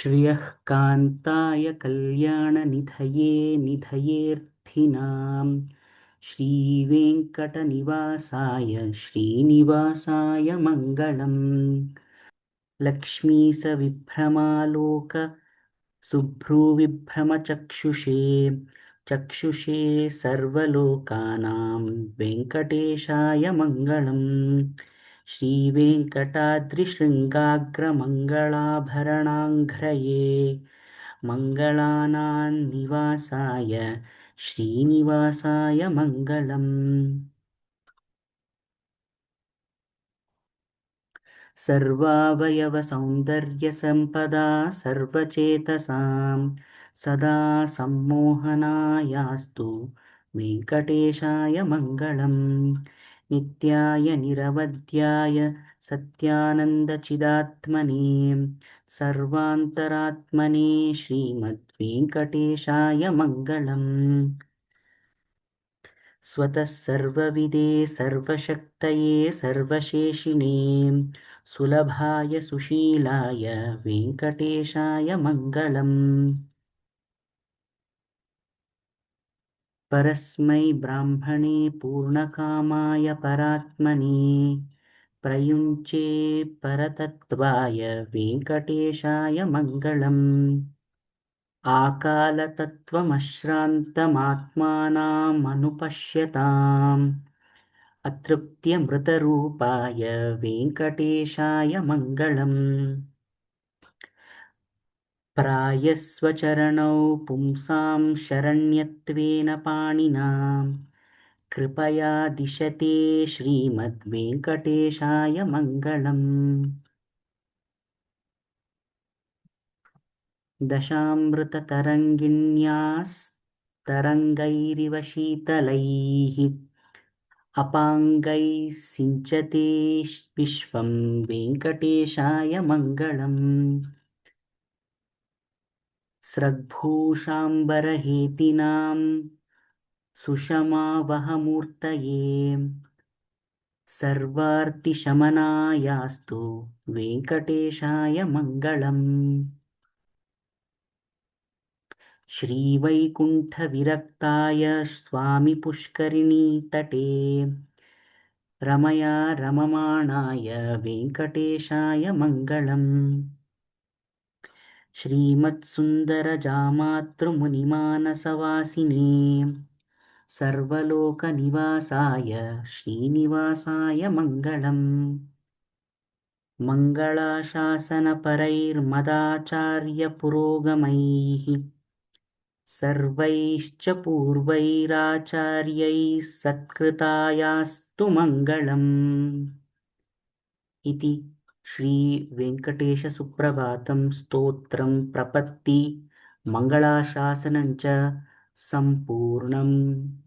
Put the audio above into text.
श्रियः कान्ताय कल्याणनिधये निधयेऽर्थिनां श्रीवेङ्कटनिवासाय श्रीनिवासाय मङ्गलम्। लक्ष्मीसविभ्रमालोक शुभ्रूविभ्रमचक्षुषे चक्षुषे सर्वलोकानां वेङ्कटेशाय मङ्गलम्। श्रीवेङ्कटाद्रिशृङ्गाग्रमङ्गलाभरणाङ्घ्रये मङ्गलानां निवासाय श्रीनिवासाय मङ्गलम्। सर्वावयवसौन्दर्यसम्पदा सर्वचेतसां सदा सम्मोहनायास्तु वेङ्कटेशाय मङ्गलम्। नित्याय निरवध्याय सत्यानन्दचिदात्मने सर्वान्तरात्मने श्रीमद्वेङ्कटेशाय मङ्गलम्। स्वतः सर्वविदे सर्वशक्तये सर्वशेषिणे सुलभाय सुशीलाय वेङ्कटेशाय मङ्गलम्। परस्मै ब्राह्मणे पूर्णकामाय परात्मने प्रयुञ्चे परतत्त्वाय वेङ्कटेशाय मङ्गलम्। आकालतत्त्वमश्रान्तमात्मानमनुपश्यताम् अतृप्त्यमृतरूपाय वेङ्कटेशाय मङ्गलम्। प्रायस्वचरणौ पुंसां शरण्यत्वेन पाणिना कृपया दिशते श्रीमद्वेङ्कटेशाय मङ्गलम्। दशामृततरङ्गिण्यास्तरङ्गैरिव शीतलैः अपाङ्गैः सिञ्चते विश्वं वेङ्कटेशाय मङ्गलम्। स्रग्भूषाम्बरहेतिनां सुषमावहमूर्तये सर्वार्तिशमनायास्तु वेङ्कटेशाय मङ्गलम्। श्रीवैकुण्ठविरक्ताय स्वामिपुष्करिणीतटे रमया रममाणाय वेङ्कटेशाय मङ्गलम्। श्रीमत्सुन्दरजामातृमुनिमानसवासिने सर्वलोकनिवासाय श्रीनिवासाय मङ्गलम्। मङ्गलाशासनपरैर्मदाचार्यपुरोगमैः सर्वैश्च पूर्वैराचार्यैः सत्कृतायास्तु मङ्गलम्। इति श्रीवेङ्कटेशसुप्रभातं स्तोत्रं प्रपत्ति मङ्गलाशासनं च सम्पूर्णम्।